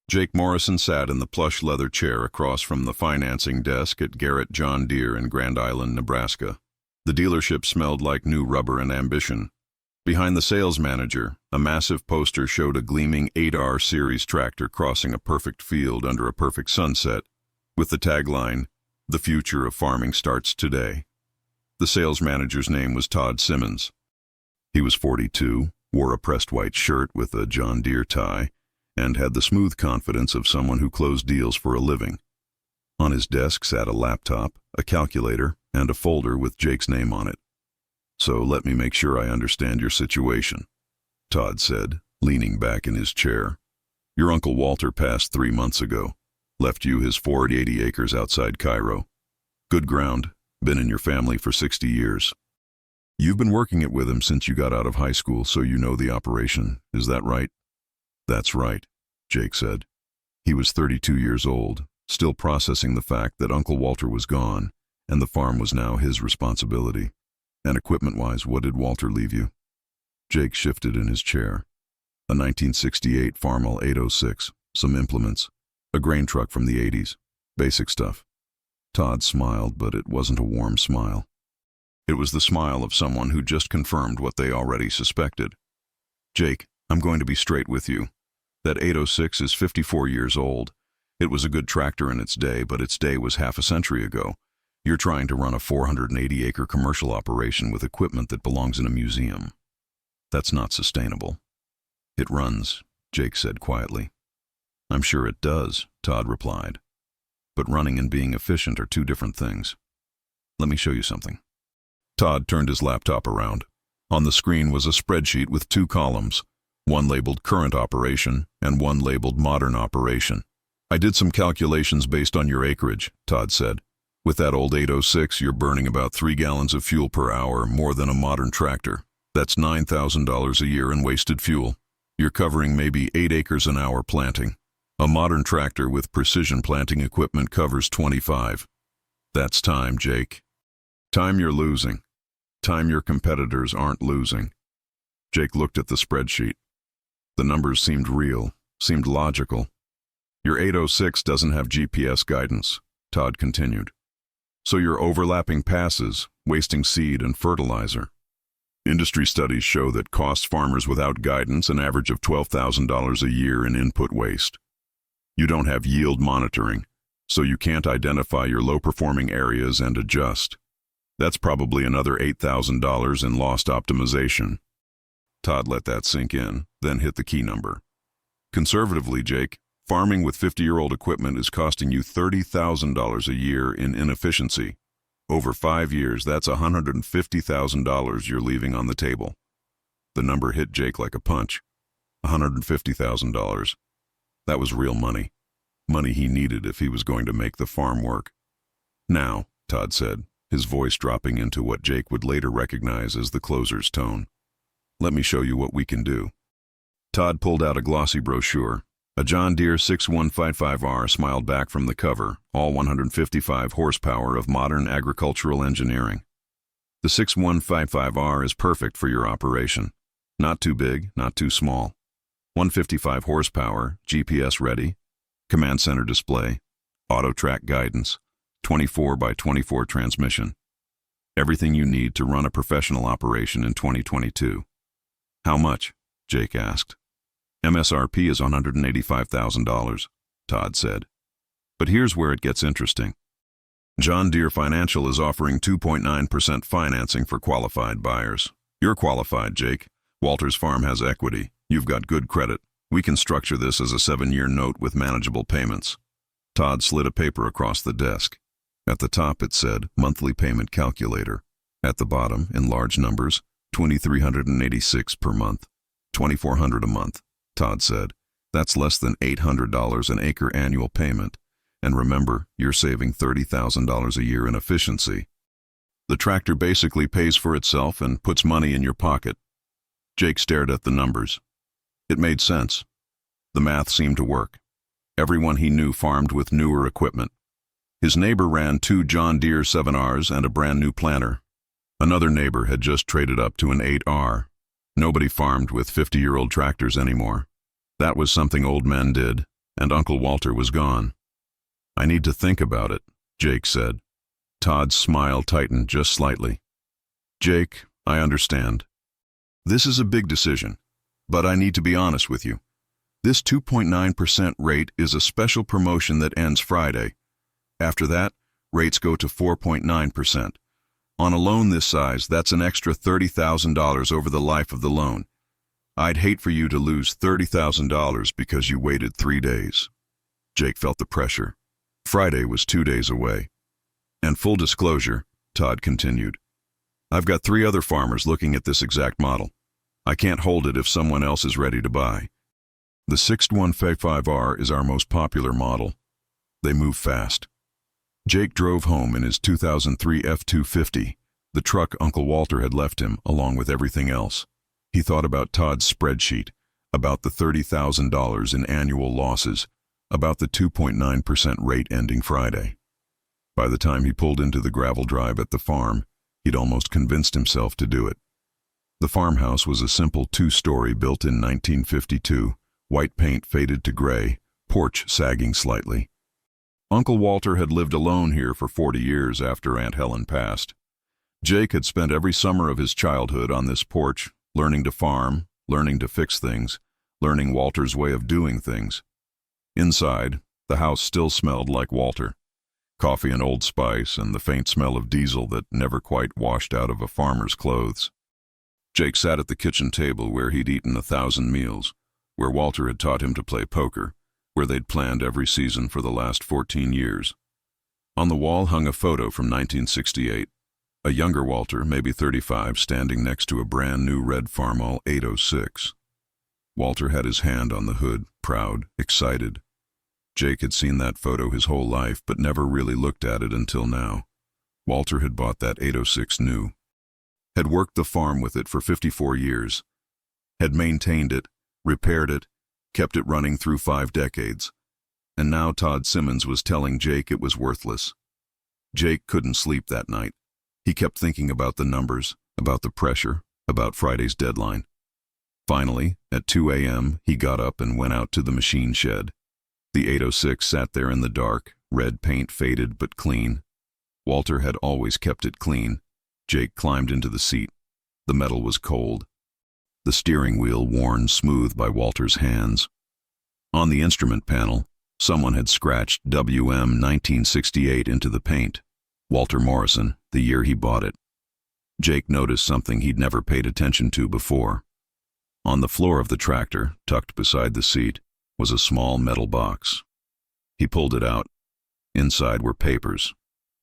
Jake Morrison sat in the plush leather chair across from the financing desk at Garrett John Deere in Grand Island, Nebraska. The dealership smelled like new rubber and ambition. Behind the sales manager, a massive poster showed a gleaming 8R Series tractor crossing a perfect field under a perfect sunset, with the tagline, "The future of farming starts today." The sales manager's name was Todd Simmons. He was 42, wore a pressed white shirt with a John Deere tie, and had the smooth confidence of someone who closed deals for a living. On his desk sat a laptop, a calculator, and a folder with Jake's name on it. "So let me make sure I understand your situation," Todd said, leaning back in his chair. "Your Uncle Walter passed 3 months ago, left you his 480 acres outside Cairo. Good ground, been in your family for 60 years. You've been working it with him since you got out of high school, so you know the operation, is that right?" "That's right," Jake said. He was 32 years old, still processing the fact that Uncle Walter was gone, and the farm was now his responsibility. "And equipment-wise, what did Walter leave you?" Jake shifted in his chair. "A 1968 Farmall 806, some implements, a grain truck from the 80s, basic stuff." Todd smiled, but it wasn't a warm smile. It was the smile of someone who just confirmed what they already suspected. "Jake, I'm going to be straight with you. That 806 is 54 years old. It was a good tractor in its day, but its day was half a century ago. You're trying to run a 480-acre commercial operation with equipment that belongs in a museum. That's not sustainable." "It runs," Jake said quietly. "I'm sure it does," Todd replied. "But running and being efficient are two different things. Let me show you something." Todd turned his laptop around. On the screen was a spreadsheet with 2 columns, one labeled Current Operation and one labeled Modern Operation. "I did some calculations based on your acreage," Todd said. "With that old 806, you're burning about 3 gallons of fuel per hour, more than a modern tractor. That's $9,000 a year in wasted fuel. You're covering maybe 8 acres an hour planting. A modern tractor with precision planting equipment covers 25. That's time, Jake. Time you're losing. Time your competitors aren't losing." Jake looked at the spreadsheet. The numbers seemed real, seemed logical. "Your 806 doesn't have GPS guidance," Todd continued. "So you're overlapping passes, wasting seed and fertilizer. Industry studies show that costs farmers without guidance an average of $12,000 a year in input waste. You don't have yield monitoring, so you can't identify your low-performing areas and adjust. That's probably another $8,000 in lost optimization." Todd let that sink in, then hit the key number. "Conservatively, Jake, farming with 50-year-old equipment is costing you $30,000 a year in inefficiency. Over 5 years, that's $150,000 you're leaving on the table." The number hit Jake like a punch. $150,000. That was real money. Money he needed if he was going to make the farm work. "Now," Todd said, his voice dropping into what Jake would later recognize as the closer's tone, "let me show you what we can do." Todd pulled out a glossy brochure. A John Deere 6155R smiled back from the cover, all 155 horsepower of modern agricultural engineering. "The 6155R is perfect for your operation. Not too big, not too small. 155 horsepower, GPS ready, command center display, auto track guidance, 24 by 24 transmission. Everything you need to run a professional operation in 2022. "How much?" Jake asked. "MSRP is $185,000, Todd said. "But here's where it gets interesting. John Deere Financial is offering 2.9% financing for qualified buyers. You're qualified, Jake. Walter's farm has equity. You've got good credit. We can structure this as a 7-year note with manageable payments." Todd slid a paper across the desk. At the top it said, "Monthly Payment Calculator." At the bottom, in large numbers, $2,386 per month. $2,400 a month, Todd said. "That's less than $800 an acre annual payment. And remember, you're saving $30,000 a year in efficiency. The tractor basically pays for itself and puts money in your pocket." Jake stared at the numbers. It made sense. The math seemed to work. Everyone he knew farmed with newer equipment. His neighbor ran 2 John Deere 7Rs and a brand new planter. Another neighbor had just traded up to an 8R. Nobody farmed with 50-year-old tractors anymore. That was something old men did, and Uncle Walter was gone. "I need to think about it," Jake said. Todd's smile tightened just slightly. "Jake, I understand. This is a big decision, but I need to be honest with you. This 2.9% rate is a special promotion that ends Friday. After that, rates go to 4.9%. On a loan this size, that's an extra $30,000 over the life of the loan. I'd hate for you to lose $30,000 because you waited 3 days." Jake felt the pressure. Friday was 2 days away. "And full disclosure," Todd continued, "I've got 3 other farmers looking at this exact model. I can't hold it if someone else is ready to buy. The 6155R is our most popular model. They move fast." Jake drove home in his 2003 F-250, the truck Uncle Walter had left him, along with everything else. He thought about Todd's spreadsheet, about the $30,000 in annual losses, about the 2.9% rate ending Friday. By the time he pulled into the gravel drive at the farm, he'd almost convinced himself to do it. The farmhouse was a simple 2-story built in 1952, white paint faded to gray, porch sagging slightly. Uncle Walter had lived alone here for 40 years after Aunt Helen passed. Jake had spent every summer of his childhood on this porch, learning to farm, learning to fix things, learning Walter's way of doing things. Inside, the house still smelled like Walter. Coffee and Old Spice and the faint smell of diesel that never quite washed out of a farmer's clothes. Jake sat at the kitchen table where he'd eaten 1,000 meals, where Walter had taught him to play poker, where they'd planned every season for the last 14 years. On the wall hung a photo from 1968, a younger Walter, maybe 35, standing next to a brand new red Farmall 806. Walter had his hand on the hood, proud, excited. Jake had seen that photo his whole life, but never really looked at it until now. Walter had bought that 806 new, had worked the farm with it for 54 years, had maintained it, repaired it, kept it running through 5 decades. And now Todd Simmons was telling Jake it was worthless. Jake couldn't sleep that night. He kept thinking about the numbers, about the pressure, about Friday's deadline. Finally, at 2 a.m., he got up and went out to the machine shed. The 806 sat there in the dark, red paint faded but clean. Walter had always kept it clean. Jake climbed into the seat. The metal was cold. The steering wheel worn smooth by Walter's hands. On the instrument panel, someone had scratched WM 1968 into the paint. Walter Morrison, the year he bought it. Jake noticed something he'd never paid attention to before. On the floor of the tractor, tucked beside the seat, was a small metal box. He pulled it out. Inside were papers,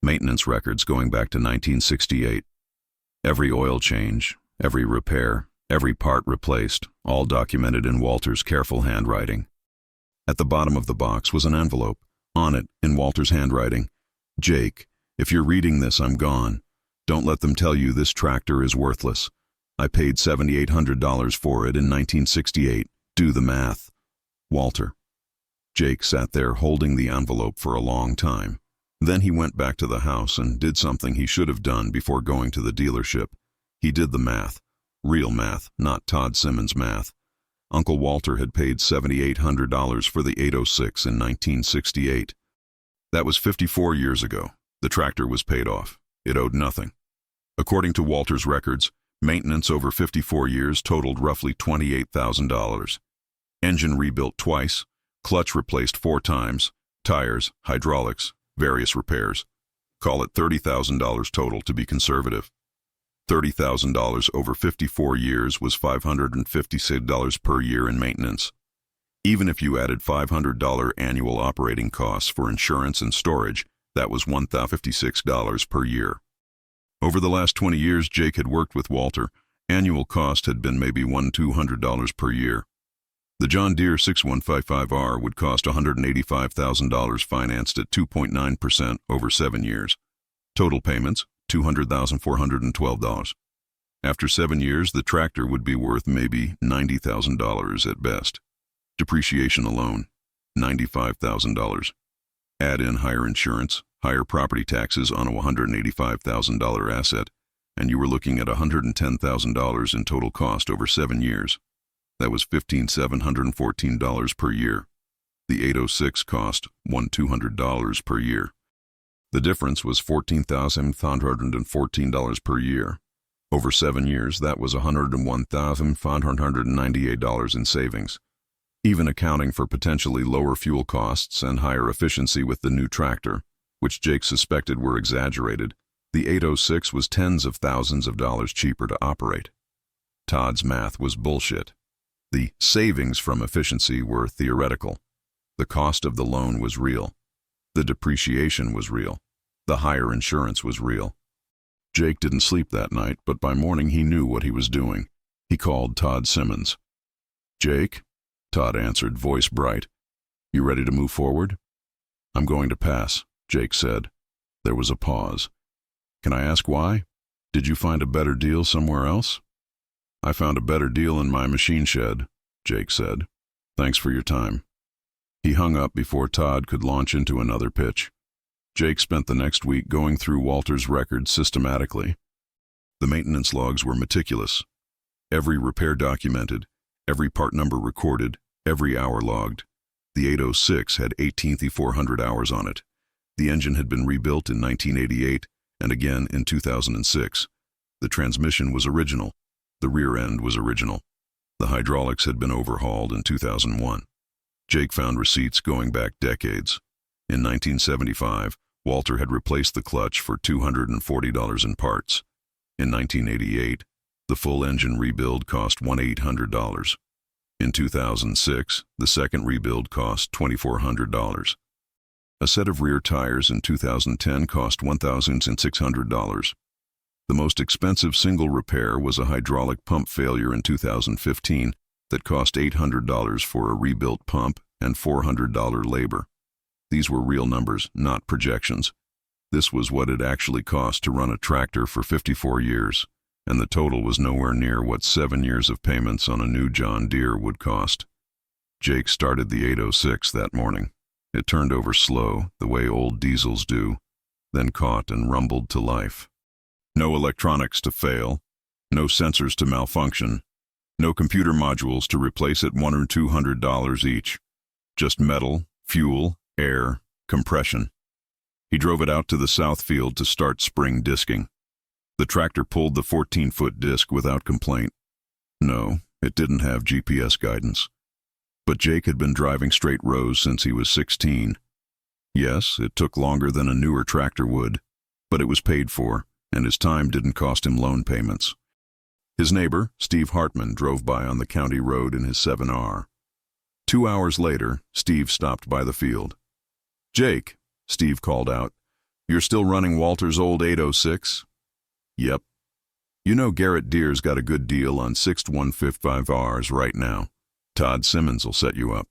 maintenance records going back to 1968. Every oil change, every repair, every part replaced, all documented in Walter's careful handwriting. At the bottom of the box was an envelope. On it, in Walter's handwriting, "Jake, if you're reading this, I'm gone. Don't let them tell you this tractor is worthless. I paid $7,800 for it in 1968. Do the math. Walter." Jake sat there holding the envelope for a long time. Then he went back to the house and did something he should have done before going to the dealership. He did the math. Real math, not Todd Simmons math. Uncle Walter had paid $7,800 for the 806 in 1968. That was 54 years ago. The tractor was paid off. It owed nothing. According to Walter's records, maintenance over 54 years totaled roughly $28,000. Engine rebuilt twice, clutch replaced 4 times, tires, hydraulics, various repairs. Call it $30,000 total to be conservative. $30,000 over 54 years was $556 per year in maintenance. Even if you added $500 annual operating costs for insurance and storage, that was $1,056 per year. Over the last 20 years Jake had worked with Walter, annual cost had been maybe $1,200 per year. The John Deere 6155R would cost $185,000 financed at 2.9% over 7 years. Total payments, $200,412. After 7 years, the tractor would be worth maybe $90,000 at best. Depreciation alone, $95,000. Add in higher insurance, higher property taxes on a $185,000 asset, and you were looking at $110,000 in total cost over 7 years. That was $15,714 per year. The 806 cost $1,200 per year. The difference was $14,514 per year. Over 7 years, that was $101,598 in savings. Even accounting for potentially lower fuel costs and higher efficiency with the new tractor, which Jake suspected were exaggerated, the 806 was tens of thousands of dollars cheaper to operate. Todd's math was bullshit. The savings from efficiency were theoretical. The cost of the loan was real. The depreciation was real. The higher insurance was real. Jake didn't sleep that night, but by morning he knew what he was doing. He called Todd Simmons. "Jake?" Todd answered, voice bright. "You ready to move forward?" "I'm going to pass," Jake said. There was a pause. "Can I ask why? Did you find a better deal somewhere else?" "I found a better deal in my machine shed," Jake said. "Thanks for your time." He hung up before Todd could launch into another pitch. Jake spent the next week going through Walter's records systematically. The maintenance logs were meticulous. Every repair documented, every part number recorded, every hour logged. The 806 had 18,400 hours on it. The engine had been rebuilt in 1988 and again in 2006. The transmission was original. The rear end was original. The hydraulics had been overhauled in 2001. Jake found receipts going back decades. In 1975, Walter had replaced the clutch for $240 in parts. In 1988, the full engine rebuild cost $1,800. In 2006, the second rebuild cost $2,400. A set of rear tires in 2010 cost $1,600. The most expensive single repair was a hydraulic pump failure in 2015 that cost $800 for a rebuilt pump and $400 labor. These were real numbers, not projections. This was what it actually cost to run a tractor for 54 years, and the total was nowhere near what 7 years of payments on a new John Deere would cost. Jake started the 806 that morning. It turned over slow, the way old diesels do, then caught and rumbled to life. No electronics to fail, no sensors to malfunction, no computer modules to replace at $100 or $200 each. Just metal, fuel, air, compression. He drove it out to the south field to start spring disking. The tractor pulled the 14-foot disc without complaint. No, it didn't have GPS guidance. But Jake had been driving straight rows since he was 16. Yes, it took longer than a newer tractor would, but it was paid for, and his time didn't cost him loan payments. His neighbor, Steve Hartman, drove by on the county road in his 7R. 2 hours later, Steve stopped by the field. "Jake," Steve called out, "you're still running Walter's old 806? "Yep." "You know Garrett Deere's got a good deal on 6 155Rs right now. Todd Simmons will set you up."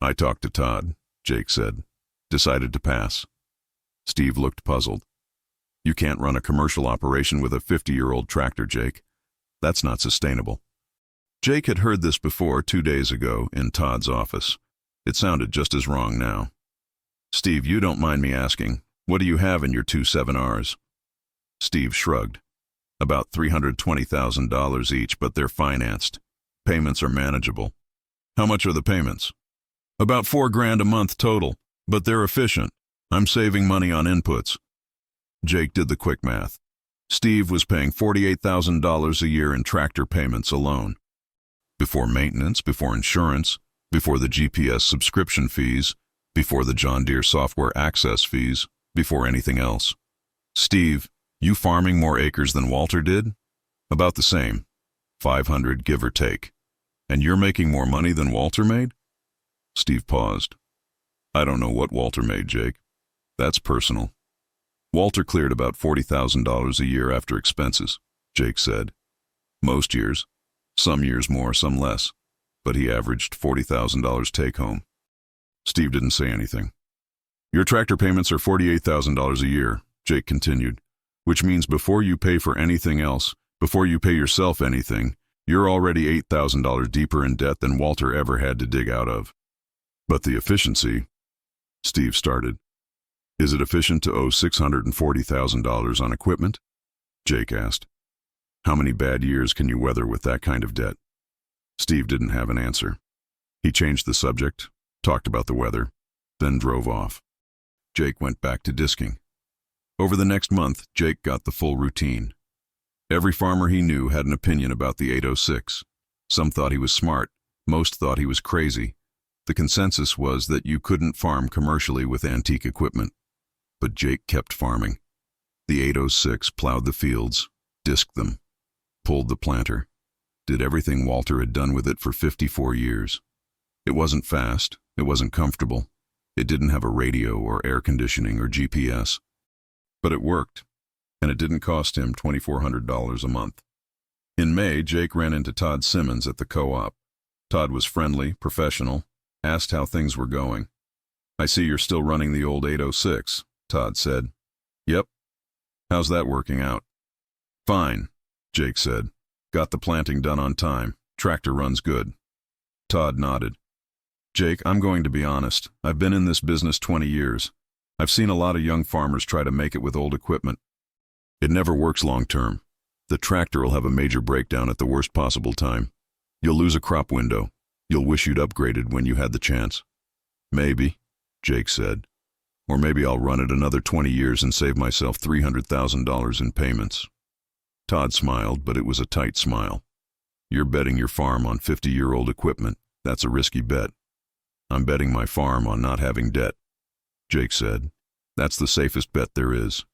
"I talked to Todd," Jake said. "Decided to pass." Steve looked puzzled. "You can't run a commercial operation with a 50-year-old tractor, Jake. That's not sustainable." Jake had heard this before 2 days ago in Todd's office. It sounded just as wrong now. "Steve, you don't mind me asking, what do you have in your 2 7Rs? Steve shrugged. "About $320,000 each, but they're financed. Payments are manageable." "How much are the payments?" "About $4,000 a month total, but they're efficient. I'm saving money on inputs." Jake did the quick math. Steve was paying $48,000 a year in tractor payments alone. Before maintenance, before insurance, before the GPS subscription fees, before the John Deere software access fees, before anything else. "Steve, you farming more acres than Walter did?" "About the same. 500 give or take." "And you're making more money than Walter made?" Steve paused. "I don't know what Walter made, Jake. That's personal." "Walter cleared about $40,000 a year after expenses," Jake said. "Most years. Some years more, some less. But he averaged $40,000 take home." Steve didn't say anything. "Your tractor payments are $48,000 a year," Jake continued, "which means before you pay for anything else, before you pay yourself anything, you're already $8,000 deeper in debt than Walter ever had to dig out of." "But the efficiency," Steve started. "Is it efficient to owe $640,000 on equipment?" Jake asked. "How many bad years can you weather with that kind of debt?" Steve didn't have an answer. He changed the subject, talked about the weather, then drove off. Jake went back to disking. Over the next month, Jake got the full routine. Every farmer he knew had an opinion about the 806. Some thought he was smart, most thought he was crazy. The consensus was that you couldn't farm commercially with antique equipment. But Jake kept farming. The 806 plowed the fields, disked them, pulled the planter, did everything Walter had done with it for 54 years. It wasn't fast, it wasn't comfortable. It didn't have a radio or air conditioning or GPS. But it worked, and it didn't cost him $2,400 a month. In May, Jake ran into Todd Simmons at the co-op. Todd was friendly, professional, asked how things were going. "I see you're still running the old 806, Todd said. "Yep. How's that working out?" "Fine," Jake said. "Got the planting done on time. Tractor runs good." Todd nodded. "Jake, I'm going to be honest. I've been in this business 20 years. I've seen a lot of young farmers try to make it with old equipment. It never works long term. The tractor will have a major breakdown at the worst possible time. You'll lose a crop window. You'll wish you'd upgraded when you had the chance." "Maybe," Jake said. "Or maybe I'll run it another 20 years and save myself $300,000 in payments." Todd smiled, but it was a tight smile. "You're betting your farm on 50-year-old equipment. That's a risky bet." "I'm betting my farm on not having debt," Jake said. "That's the safest bet there is."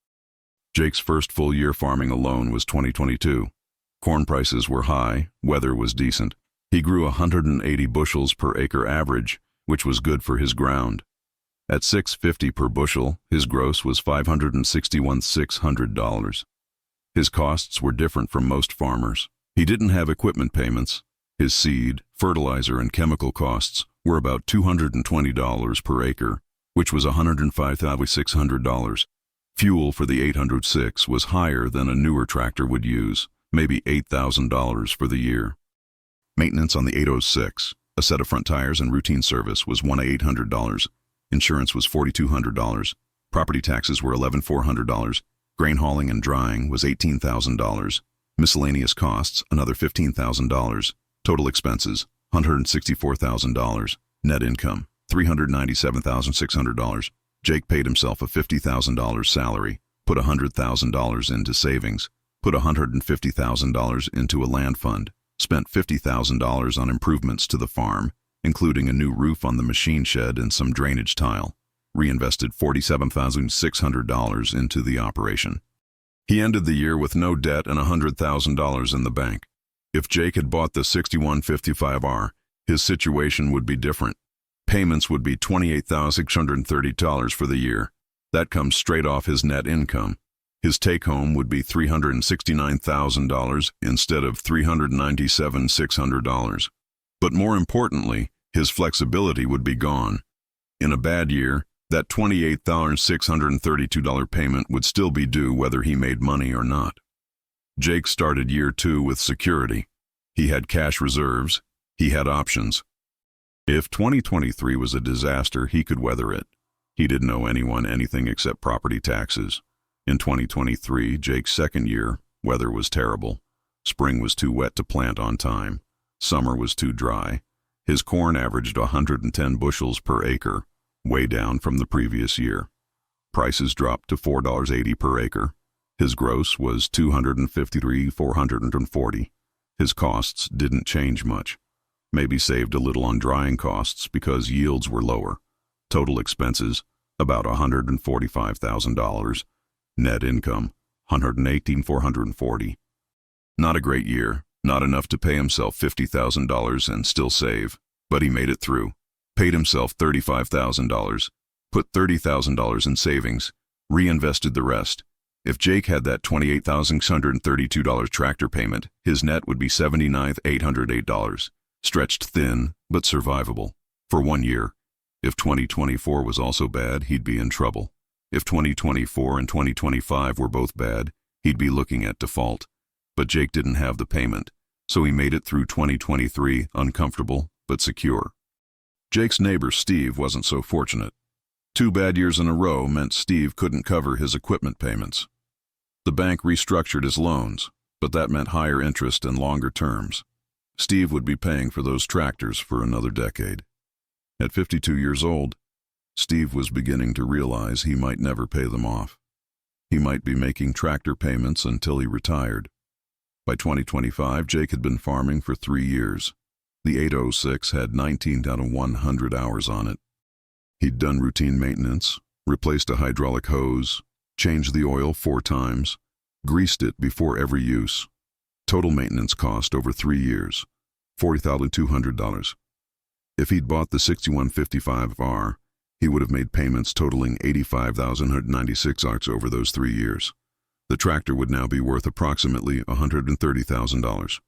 Jake's first full year farming alone was 2022. Corn prices were high, weather was decent. He grew 180 bushels per acre average, which was good for his ground. At $6.50 per bushel, his gross was $561,600. His costs were different from most farmers. He didn't have equipment payments. His seed, fertilizer, and chemical costs were about $220 per acre, which was $105,600. Fuel for the 806 was higher than a newer tractor would use, maybe $8,000 for the year. Maintenance on the 806, a set of front tires and routine service, was $1,800. Insurance was $4,200. Property taxes were $11,400. Grain hauling and drying was $18,000. Miscellaneous costs, another $15,000. Total expenses, $164,000. Net income, $397,600. Jake paid himself a $50,000 salary, put $100,000 into savings, put $150,000 into a land fund, spent $50,000 on improvements to the farm, including a new roof on the machine shed and some drainage tile, reinvested $47,600 into the operation. He ended the year with no debt and $100,000 in the bank. If Jake had bought the 6155R, his situation would be different. Payments would be $28,630 for the year. That comes straight off his net income. His take-home would be $369,000 instead of $397,600. But more importantly, his flexibility would be gone. In a bad year, that $28,632 payment would still be due whether he made money or not. Jake started year 2 with security. He had cash reserves. He had options. If 2023 was a disaster, he could weather it. He didn't owe anyone anything except property taxes. In 2023, Jake's second year, weather was terrible. Spring was too wet to plant on time. Summer was too dry. His corn averaged 110 bushels per acre, way down from the previous year. Prices dropped to $4.80 per acre. His gross was $253,440. His costs didn't change much. Maybe saved a little on drying costs because yields were lower. Total expenses, about $145,000. Net income, $118,440. Not a great year, not enough to pay himself $50,000 and still save, but he made it through. Paid himself $35,000, put $30,000 in savings, reinvested the rest. If Jake had that $28,632 tractor payment, his net would be $79,808. Stretched thin, but survivable. For 1 year. If 2024 was also bad, he'd be in trouble. If 2024 and 2025 were both bad, he'd be looking at default. But Jake didn't have the payment, so he made it through 2023 uncomfortable, but secure. Jake's neighbor Steve wasn't so fortunate. 2 bad years in a row meant Steve couldn't cover his equipment payments. The bank restructured his loans, but that meant higher interest and longer terms. Steve would be paying for those tractors for another decade. At 52 years old, Steve was beginning to realize he might never pay them off. He might be making tractor payments until he retired. By 2025, Jake had been farming for 3 years. The 806 had 19 out of 100 hours on it. He'd done routine maintenance, replaced a hydraulic hose, changed the oil 4 times, greased it before every use. Total maintenance cost over 3 years, $40,200. If he'd bought the 6155R, he would have made payments totaling $85,196 over those 3 years. The tractor would now be worth approximately $130,000.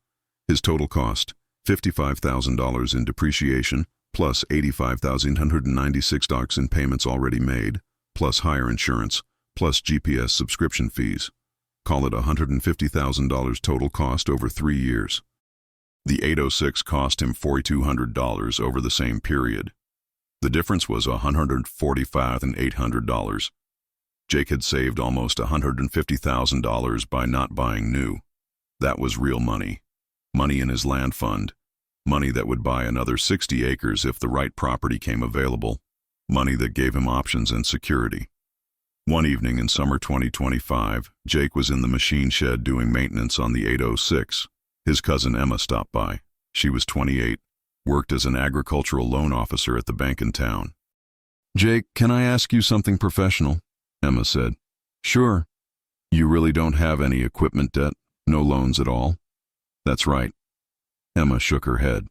His total cost, $55,000 in depreciation, plus $85,196 in payments already made, plus higher insurance, plus GPS subscription fees. Call it $150,000 total cost over 3 years. The 806 cost him $4,200 over the same period. The difference was $145,800. Jake had saved almost $150,000 by not buying new. That was real money. Money in his land fund. Money that would buy another 60 acres if the right property came available. Money that gave him options and security. One evening in summer 2025, Jake was in the machine shed doing maintenance on the 806. His cousin Emma stopped by. She was 28, worked as an agricultural loan officer at the bank in town. "Jake, can I ask you something professional?" Emma said. "Sure." "You really don't have any equipment debt? No loans at all?" "That's right." Emma shook her head.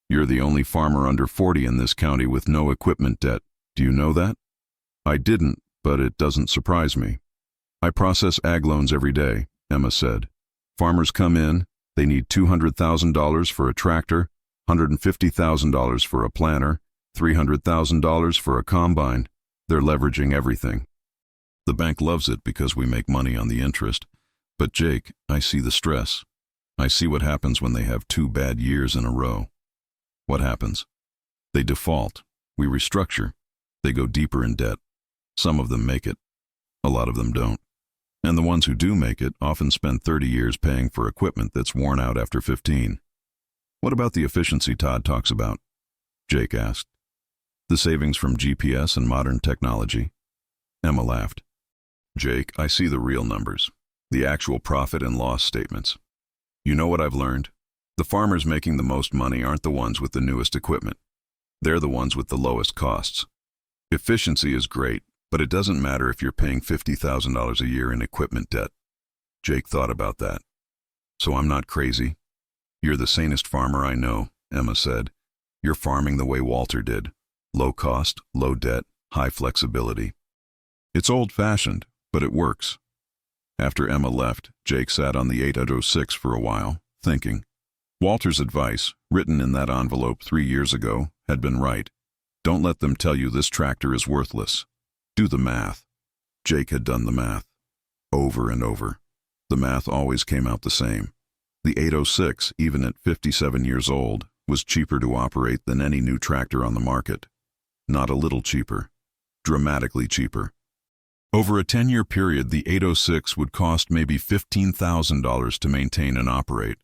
"You're the only farmer under 40 in this county with no equipment debt. Do you know that?" "I didn't, but it doesn't surprise me." "I process ag loans every day," Emma said. "Farmers come in, they need $200,000 for a tractor, $150,000 for a planter, $300,000 for a combine. They're leveraging everything. The bank loves it because we make money on the interest. But Jake, I see the stress. I see what happens when they have 2 bad years in a row." "What happens?" "They default. We restructure. They go deeper in debt. Some of them make it. A lot of them don't. And the ones who do make it often spend 30 years paying for equipment that's worn out after 15. "What about the efficiency Todd talks about?" Jake asked. "The savings from GPS and modern technology." Emma laughed. "Jake, I see the real numbers, the actual profit and loss statements. You know what I've learned? The farmers making the most money aren't the ones with the newest equipment. They're the ones with the lowest costs. Efficiency is great, but it doesn't matter if you're paying $50,000 a year in equipment debt." Jake thought about that. "So I'm not crazy?" "You're the sanest farmer I know," Emma said. "You're farming the way Walter did. Low cost, low debt, high flexibility. It's old-fashioned, but it works." After Emma left, Jake sat on the 806 for a while, thinking. Walter's advice, written in that envelope 3 years ago, had been right. Don't let them tell you this tractor is worthless. Do the math. Jake had done the math. Over and over. The math always came out the same. The 806, even at 57 years old, was cheaper to operate than any new tractor on the market. Not a little cheaper. Dramatically cheaper. Over a 10-year period, the 806 would cost maybe $15,000 to maintain and operate.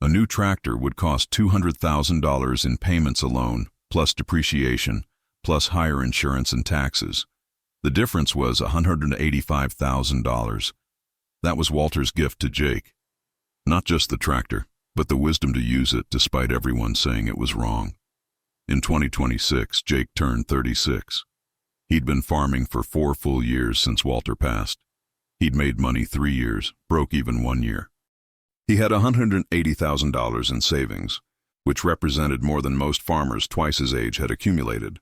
A new tractor would cost $200,000 in payments alone, plus depreciation, plus higher insurance and taxes. The difference was $185,000. That was Walter's gift to Jake. Not just the tractor, but the wisdom to use it despite everyone saying it was wrong. In 2026, Jake turned 36. He'd been farming for 4 full years since Walter passed. He'd made money 3 years, broke even 1 year. He had $180,000 in savings, which represented more than most farmers twice his age had accumulated.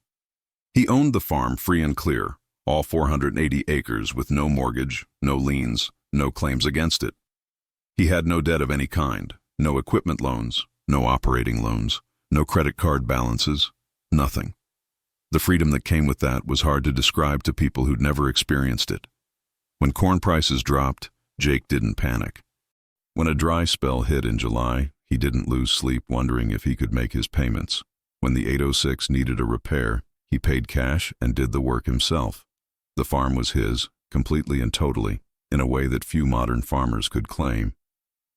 He owned the farm free and clear, all 480 acres with no mortgage, no liens, no claims against it. He had no debt of any kind, no equipment loans, no operating loans, no credit card balances, nothing. The freedom that came with that was hard to describe to people who'd never experienced it. When corn prices dropped, Jake didn't panic. When a dry spell hit in July, he didn't lose sleep wondering if he could make his payments. When the 806 needed a repair, he paid cash and did the work himself. The farm was his, completely and totally, in a way that few modern farmers could claim.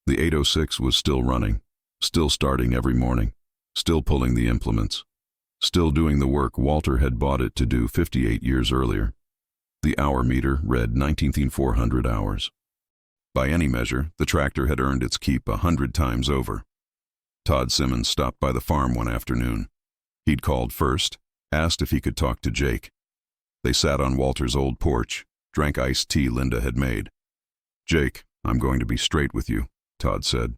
The 806 was still running, still starting every morning, still pulling the implements. still doing the work Walter had bought it to do 58 years earlier. The hour meter read 19,400 hours. By any measure, the tractor had earned its keep 100 times over. Todd Simmons stopped by the farm one afternoon. He'd called first, asked if he could talk to Jake. They sat on Walter's old porch, drank iced tea Linda had made. "Jake, I'm going to be straight with you," Todd said.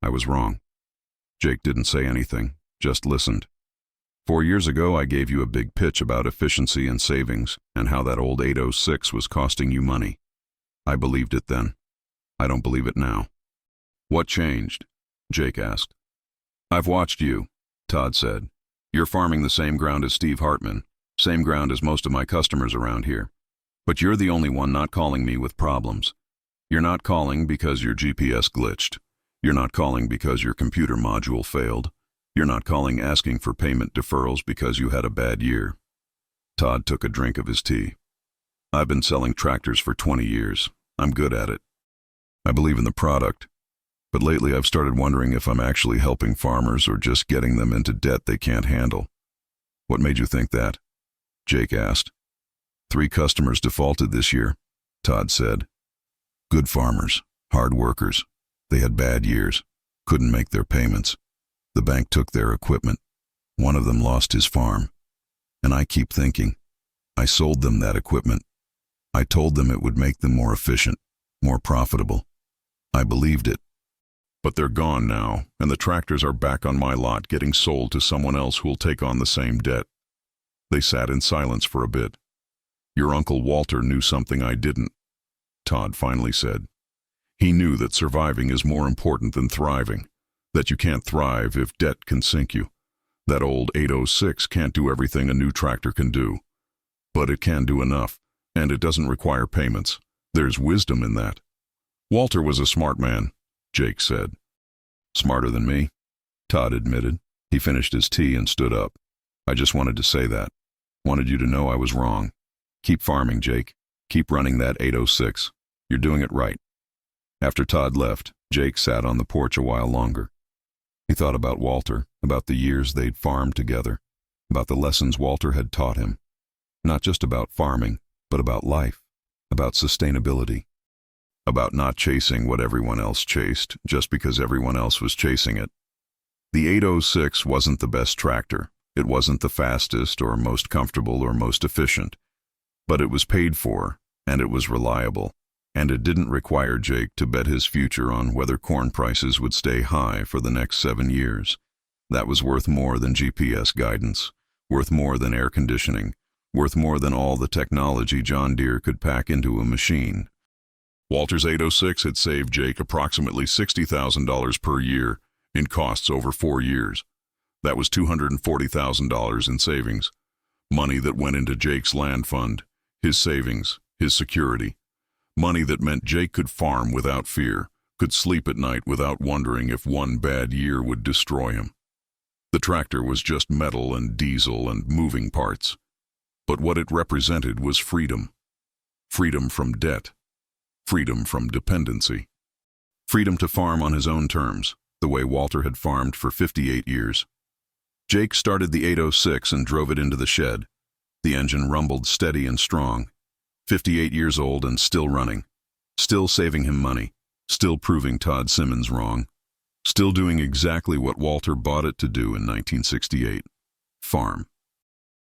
"I was wrong." Jake didn't say anything, just listened. 4 years ago, I gave you a big pitch about efficiency and savings and how that old 806 was costing you money. I believed it then. I don't believe it now. "What changed?" Jake asked. "I've watched you," Todd said. "You're farming the same ground as Steve Hartman, same ground as most of my customers around here. But you're the only one not calling me with problems. You're not calling because your GPS glitched. You're not calling because your computer module failed. You're not calling asking for payment deferrals because you had a bad year." Todd took a drink of his tea. "I've been selling tractors for 20 years. I'm good at it. I believe in the product. But lately I've started wondering if I'm actually helping farmers or just getting them into debt they can't handle." "What made you think that?" Jake asked. 3 customers defaulted this year," Todd said. "Good farmers, hard workers. They had bad years, couldn't make their payments. The bank took their equipment. One of them lost his farm. And I keep thinking, I sold them that equipment. I told them it would make them more efficient, more profitable. I believed it. But they're gone now, and the tractors are back on my lot getting sold to someone else who'll take on the same debt." They sat in silence for a bit. "Your Uncle Walter knew something I didn't," Todd finally said. "He knew that surviving is more important than thriving, that you can't thrive if debt can sink you. That old 806 can't do everything a new tractor can do. But it can do enough, and it doesn't require payments. There's wisdom in that." "Walter was a smart man," Jake said. "Smarter than me," Todd admitted. He finished his tea and stood up. "I just wanted to say that. Wanted you to know I was wrong. Keep farming, Jake. Keep running that 806. You're doing it right." After Todd left, Jake sat on the porch a while longer. He thought about Walter, about the years they'd farmed together, about the lessons Walter had taught him. Not just about farming, but about life, about sustainability, about not chasing what everyone else chased just because everyone else was chasing it. The 806 wasn't the best tractor. It wasn't the fastest or most comfortable or most efficient. But it was paid for, and it was reliable. And it didn't require Jake to bet his future on whether corn prices would stay high for the next 7 years. That was worth more than GPS guidance, worth more than air conditioning, worth more than all the technology John Deere could pack into a machine. Walter's 806 had saved Jake approximately $60,000 per year in costs over 4 years. That was $240,000 in savings, money that went into Jake's land fund, his savings, his security. Money that meant Jake could farm without fear, could sleep at night without wondering if one bad year would destroy him. The tractor was just metal and diesel and moving parts. But what it represented was freedom. Freedom from debt. Freedom from dependency. Freedom to farm on his own terms, the way Walter had farmed for 58 years. Jake started the 806 and drove it into the shed. The engine rumbled steady and strong. 58 years old and still running. Still saving him money. Still proving Todd Simmons wrong. Still doing exactly what Walter bought it to do in 1968. Farm.